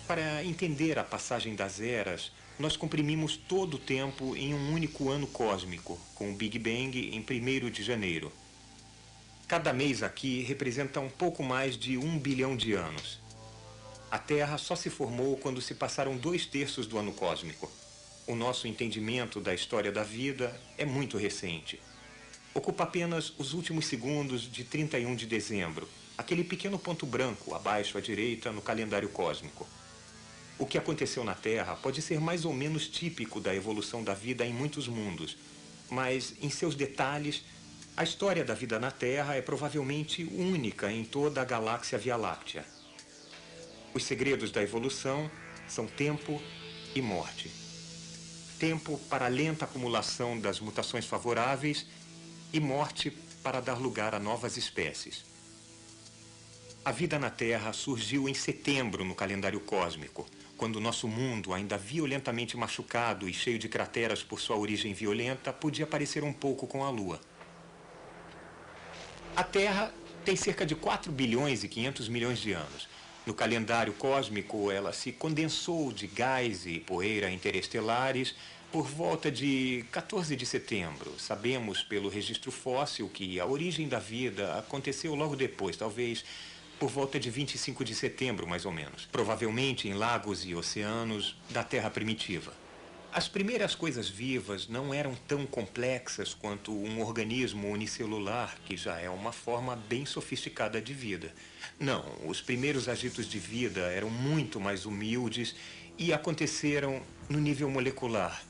Para entender a passagem das eras, nós comprimimos todo o tempo em um único ano cósmico, com o Big Bang em 1º de janeiro. Cada mês aqui representa um pouco mais de 1 bilhão de anos. A Terra só se formou quando se passaram 2/3 do ano cósmico. O nosso entendimento da história da vida é muito recente. Ocupa apenas os últimos segundos de 31 de dezembro, aquele pequeno ponto branco abaixo à direita no calendário cósmico. O que aconteceu na Terra pode ser mais ou menos típico da evolução da vida em muitos mundos, mas, em seus detalhes, a história da vida na Terra é provavelmente única em toda a galáxia Via Láctea. Os segredos da evolução são tempo e morte. Tempo para a lenta acumulação das mutações favoráveis e morte para dar lugar a novas espécies. A vida na Terra surgiu em setembro no calendário cósmico, quando nosso mundo, ainda violentamente machucado e cheio de crateras por sua origem violenta, podia parecer um pouco com a Lua. A Terra tem cerca de 4 bilhões e 500 milhões de anos. No calendário cósmico, ela se condensou de gás e poeira interestelares por volta de 14 de setembro. Sabemos pelo registro fóssil que a origem da vida aconteceu logo depois, talvez por volta de 25 de setembro, mais ou menos. Provavelmente em lagos e oceanos da Terra primitiva. As primeiras coisas vivas não eram tão complexas quanto um organismo unicelular, que já é uma forma bem sofisticada de vida. Não, os primeiros agitos de vida eram muito mais humildes e aconteceram no nível molecular.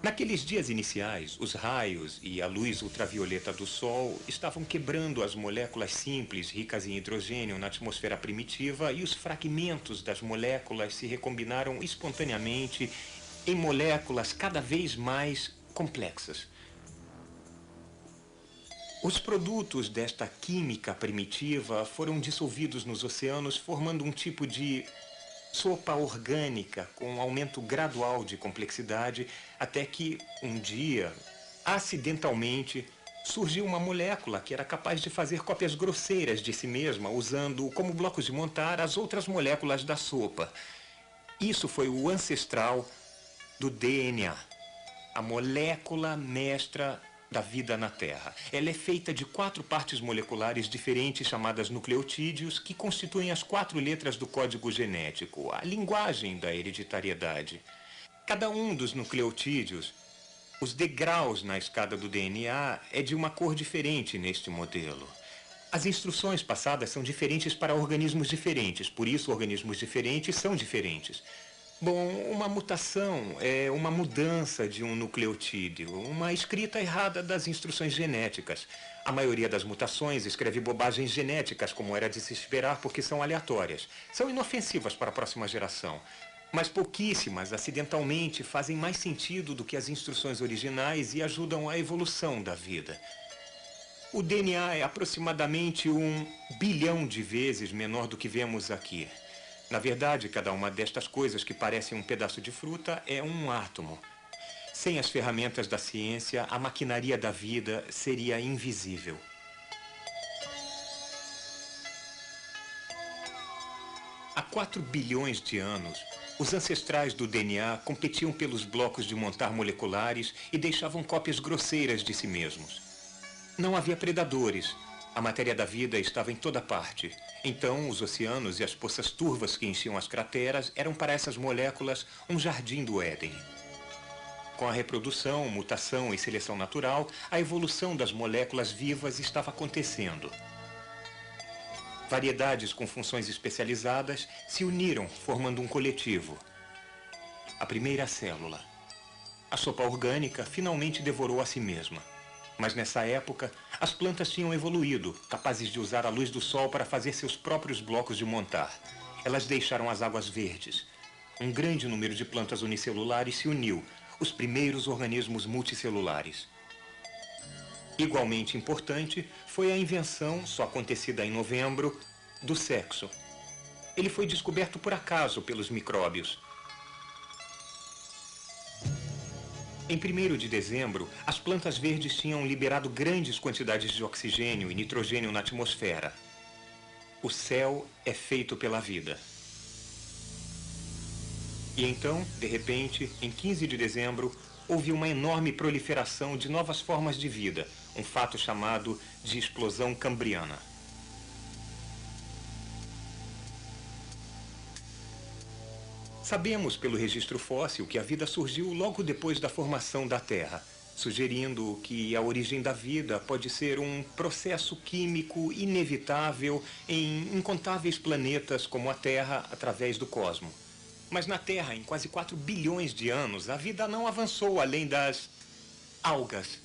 Naqueles dias iniciais, os raios e a luz ultravioleta do Sol estavam quebrando as moléculas simples ricas em hidrogênio na atmosfera primitiva e os fragmentos das moléculas se recombinaram espontaneamente em moléculas cada vez mais complexas. Os produtos desta química primitiva foram dissolvidos nos oceanos, formando um tipo de sopa orgânica com um aumento gradual de complexidade, até que, um dia, acidentalmente, surgiu uma molécula que era capaz de fazer cópias grosseiras de si mesma, usando como blocos de montar as outras moléculas da sopa. Isso foi o ancestral do DNA, a molécula mestra da vida na Terra. Ela é feita de 4 partes moleculares diferentes chamadas nucleotídeos, que constituem as 4 letras do código genético, a linguagem da hereditariedade. Cada um dos nucleotídeos, os degraus na escada do DNA, é de uma cor diferente neste modelo. As instruções passadas são diferentes para organismos diferentes, por isso organismos diferentes são diferentes. Bom, uma mutação é uma mudança de um nucleotídeo, uma escrita errada das instruções genéticas. A maioria das mutações escreve bobagens genéticas, como era de se esperar, porque são aleatórias. São inofensivas para a próxima geração. Mas pouquíssimas, acidentalmente, fazem mais sentido do que as instruções originais e ajudam a evolução da vida. O DNA é aproximadamente 1 bilhão de vezes menor do que vemos aqui. Na verdade, cada uma destas coisas que parecem um pedaço de fruta é um átomo. Sem as ferramentas da ciência, a maquinaria da vida seria invisível. Há 4 bilhões de anos, os ancestrais do DNA competiam pelos blocos de montar moleculares e deixavam cópias grosseiras de si mesmos. Não havia predadores. A matéria da vida estava em toda parte. Então, os oceanos e as poças turvas que enchiam as crateras eram para essas moléculas um jardim do Éden. Com a reprodução, mutação e seleção natural, a evolução das moléculas vivas estava acontecendo. Variedades com funções especializadas se uniram, formando um coletivo. A primeira célula. A sopa orgânica finalmente devorou a si mesma. Mas nessa época, as plantas tinham evoluído, capazes de usar a luz do sol para fazer seus próprios blocos de montar. Elas deixaram as águas verdes. Um grande número de plantas unicelulares se uniu, os primeiros organismos multicelulares. Igualmente importante foi a invenção, só acontecida em novembro, do sexo. Ele foi descoberto por acaso pelos micróbios. Em 1º de dezembro, as plantas verdes tinham liberado grandes quantidades de oxigênio e nitrogênio na atmosfera. O céu é feito pela vida. E então, de repente, em 15 de dezembro, houve uma enorme proliferação de novas formas de vida, um fato chamado de explosão cambriana. Sabemos pelo registro fóssil que a vida surgiu logo depois da formação da Terra, sugerindo que a origem da vida pode ser um processo químico inevitável em incontáveis planetas como a Terra através do cosmo. Mas na Terra, em quase 4 bilhões de anos, a vida não avançou além das algas.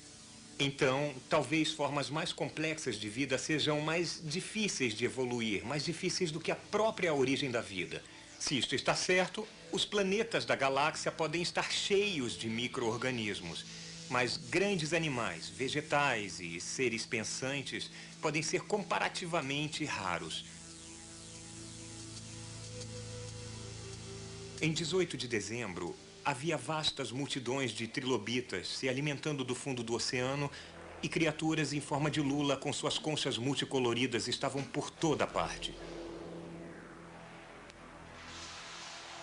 Então, talvez formas mais complexas de vida sejam mais difíceis de evoluir, mais difíceis do que a própria origem da vida. Se isto está certo, os planetas da galáxia podem estar cheios de micro-organismos, mas grandes animais, vegetais e seres pensantes podem ser comparativamente raros. Em 18 de dezembro, havia vastas multidões de trilobitas se alimentando do fundo do oceano e criaturas em forma de lula com suas conchas multicoloridas estavam por toda parte.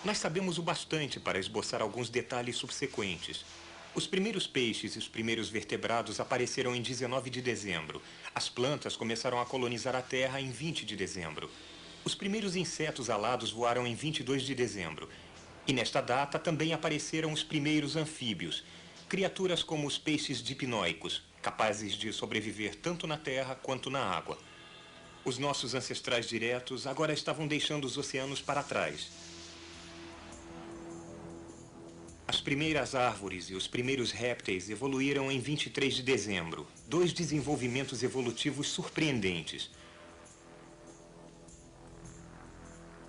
Nós sabemos o bastante para esboçar alguns detalhes subsequentes. Os primeiros peixes e os primeiros vertebrados apareceram em 19 de dezembro. As plantas começaram a colonizar a Terra em 20 de dezembro. Os primeiros insetos alados voaram em 22 de dezembro. E nesta data também apareceram os primeiros anfíbios, criaturas como os peixes dipnoicos, capazes de sobreviver tanto na terra quanto na água. Os nossos ancestrais diretos agora estavam deixando os oceanos para trás. As primeiras árvores e os primeiros répteis evoluíram em 23 de dezembro, 2 desenvolvimentos evolutivos surpreendentes.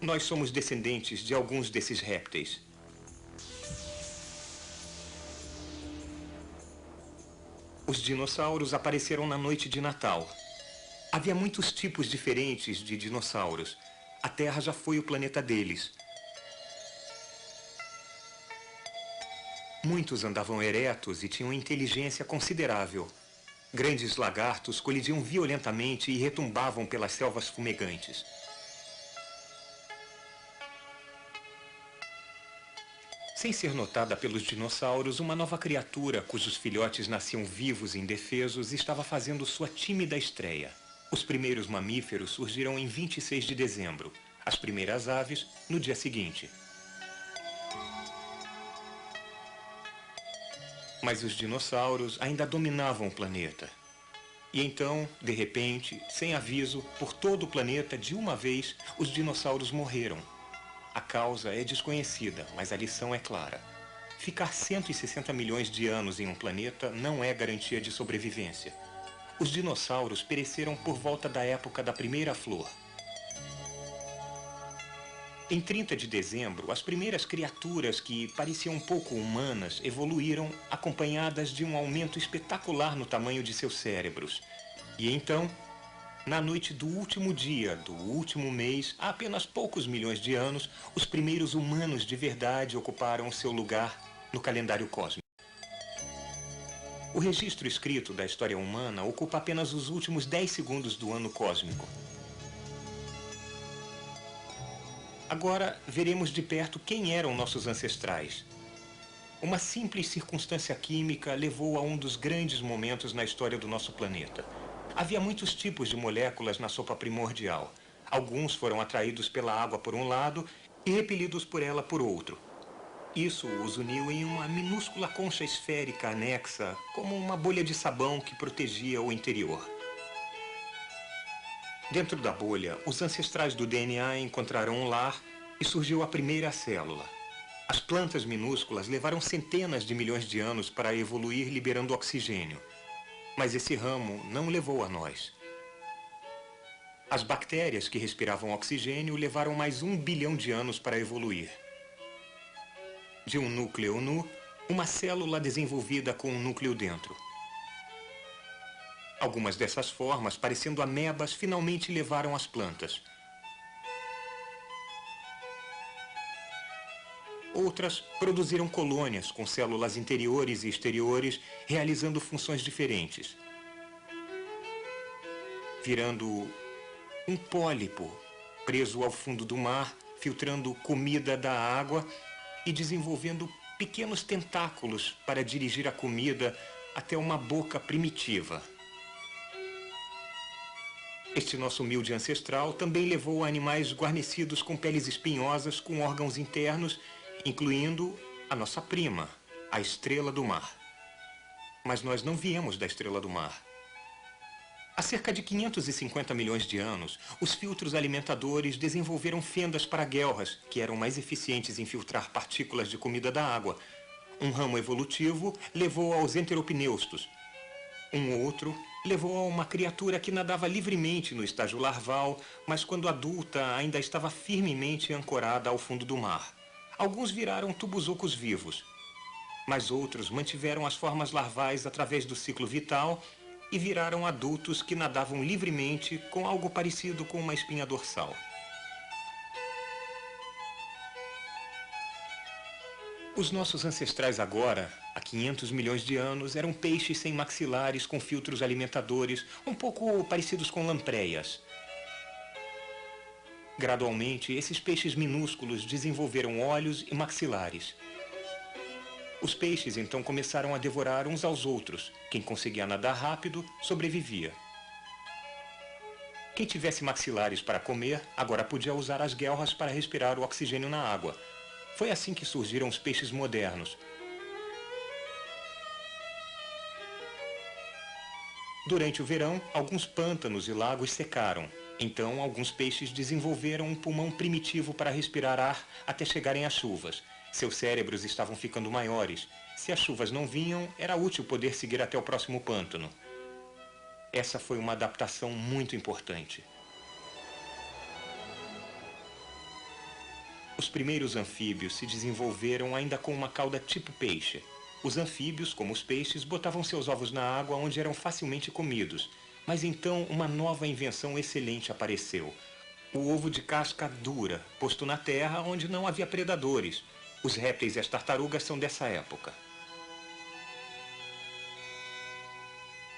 Nós somos descendentes de alguns desses répteis. Os dinossauros apareceram na noite de Natal. Havia muitos tipos diferentes de dinossauros. A Terra já foi o planeta deles. Muitos andavam eretos e tinham inteligência considerável. Grandes lagartos colidiam violentamente e retumbavam pelas selvas fumegantes. Sem ser notada pelos dinossauros, uma nova criatura, cujos filhotes nasciam vivos e indefesos, estava fazendo sua tímida estreia. Os primeiros mamíferos surgiram em 26 de dezembro. As primeiras aves, no dia seguinte. Mas os dinossauros ainda dominavam o planeta. E então, de repente, sem aviso, por todo o planeta, de uma vez, os dinossauros morreram. A causa é desconhecida, mas a lição é clara. Ficar 160 milhões de anos em um planeta não é garantia de sobrevivência. Os dinossauros pereceram por volta da época da primeira flor. Em 30 de dezembro, as primeiras criaturas que pareciam um pouco humanas evoluíram acompanhadas de um aumento espetacular no tamanho de seus cérebros. E então, na noite do último dia do último mês, há apenas poucos milhões de anos, os primeiros humanos de verdade ocuparam seu lugar no calendário cósmico. O registro escrito da história humana ocupa apenas os últimos 10 segundos do ano cósmico. Agora, veremos de perto quem eram nossos ancestrais. Uma simples circunstância química levou a um dos grandes momentos na história do nosso planeta. Havia muitos tipos de moléculas na sopa primordial. Alguns foram atraídos pela água por um lado e repelidos por ela por outro. Isso os uniu em uma minúscula concha esférica anexa, como uma bolha de sabão que protegia o interior. Dentro da bolha, os ancestrais do DNA encontraram um lar e surgiu a primeira célula. As plantas minúsculas levaram centenas de milhões de anos para evoluir liberando oxigênio. Mas esse ramo não levou a nós. As bactérias que respiravam oxigênio levaram mais 1 bilhão de anos para evoluir. De um núcleo nu, uma célula desenvolvida com um núcleo dentro. Algumas dessas formas, parecendo amebas, finalmente levaram as plantas. Outras produziram colônias com células interiores e exteriores, realizando funções diferentes. Virando um pólipo preso ao fundo do mar, filtrando comida da água e desenvolvendo pequenos tentáculos para dirigir a comida até uma boca primitiva. Este nosso humilde ancestral também levou a animais guarnecidos com peles espinhosas com órgãos internos, incluindo a nossa prima, a estrela do mar. Mas nós não viemos da estrela do mar. Há cerca de 550 milhões de anos, os filtros alimentadores desenvolveram fendas para guelras, que eram mais eficientes em filtrar partículas de comida da água. Um ramo evolutivo levou aos enteropneustos. Um outro levou a uma criatura que nadava livremente no estágio larval, mas quando adulta ainda estava firmemente ancorada ao fundo do mar. Alguns viraram tubuzucos vivos, mas outros mantiveram as formas larvais através do ciclo vital e viraram adultos que nadavam livremente com algo parecido com uma espinha dorsal. Os nossos ancestrais agora, há 500 milhões de anos, eram peixes sem maxilares com filtros alimentadores, um pouco parecidos com lampreyas. Gradualmente, esses peixes minúsculos desenvolveram olhos e maxilares. Os peixes então começaram a devorar uns aos outros. Quem conseguia nadar rápido, sobrevivia. Quem tivesse maxilares para comer, agora podia usar as guelras para respirar o oxigênio na água. Foi assim que surgiram os peixes modernos. Durante o verão, alguns pântanos e lagos secaram. Então, alguns peixes desenvolveram um pulmão primitivo para respirar ar até chegarem às chuvas. Seus cérebros estavam ficando maiores. Se as chuvas não vinham, era útil poder seguir até o próximo pântano. Essa foi uma adaptação muito importante. Os primeiros anfíbios se desenvolveram ainda com uma cauda tipo peixe. Os anfíbios, como os peixes, botavam seus ovos na água onde eram facilmente comidos. Mas então uma nova invenção excelente apareceu. O ovo de casca dura, posto na terra onde não havia predadores. Os répteis e as tartarugas são dessa época.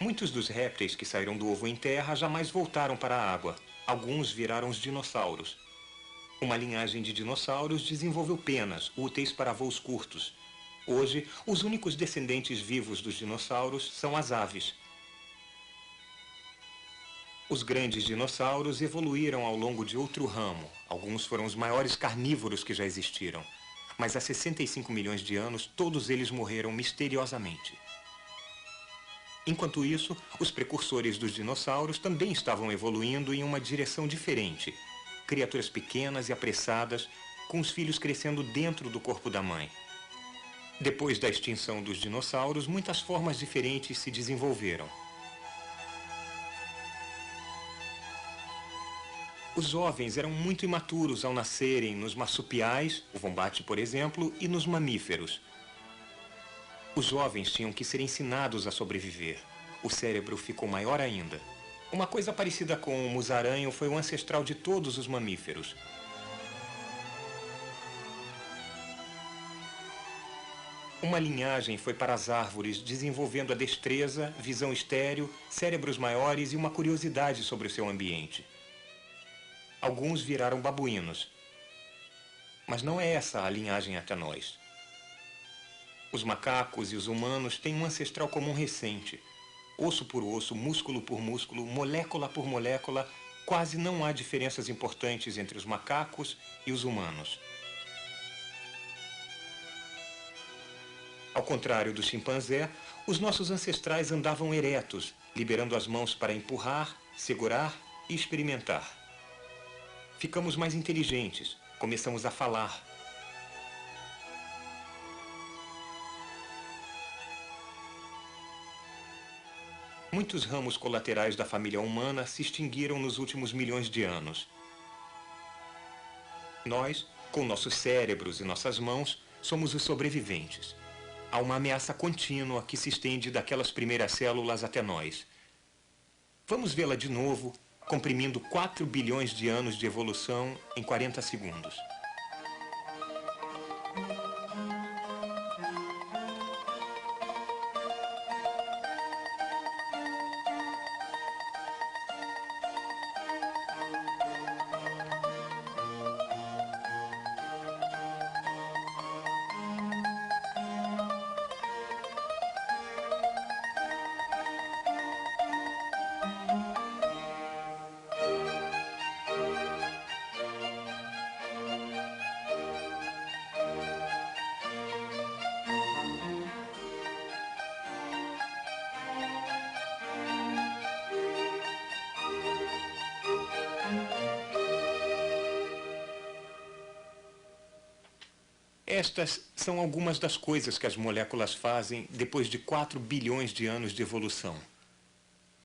Muitos dos répteis que saíram do ovo em terra jamais voltaram para a água. Alguns viraram os dinossauros. Uma linhagem de dinossauros desenvolveu penas, úteis para voos curtos. Hoje, os únicos descendentes vivos dos dinossauros são as aves. Os grandes dinossauros evoluíram ao longo de outro ramo. Alguns foram os maiores carnívoros que já existiram. Mas há 65 milhões de anos, todos eles morreram misteriosamente. Enquanto isso, os precursores dos dinossauros também estavam evoluindo em uma direção diferente. Criaturas pequenas e apressadas, com os filhos crescendo dentro do corpo da mãe. Depois da extinção dos dinossauros, muitas formas diferentes se desenvolveram. Os jovens eram muito imaturos ao nascerem nos marsupiais, o vombate, por exemplo, e nos mamíferos. Os jovens tinham que ser ensinados a sobreviver. O cérebro ficou maior ainda. Uma coisa parecida com o musaranho foi o ancestral de todos os mamíferos. Uma linhagem foi para as árvores, desenvolvendo a destreza, visão estéril, cérebros maiores e uma curiosidade sobre o seu ambiente. Alguns viraram babuínos. Mas não é essa a linhagem até nós. Os macacos e os humanos têm um ancestral comum recente. Osso por osso, músculo por músculo, molécula por molécula, quase não há diferenças importantes entre os macacos e os humanos. Ao contrário do chimpanzé, os nossos ancestrais andavam eretos, liberando as mãos para empurrar, segurar e experimentar. Ficamos mais inteligentes, começamos a falar. Muitos ramos colaterais da família humana se extinguiram nos últimos milhões de anos. Nós, com nossos cérebros e nossas mãos, somos os sobreviventes. Há uma ameaça contínua que se estende daquelas primeiras células até nós. Vamos vê-la de novo, comprimindo 4 bilhões de anos de evolução em 40 segundos. Estas são algumas das coisas que as moléculas fazem depois de 4 bilhões de anos de evolução.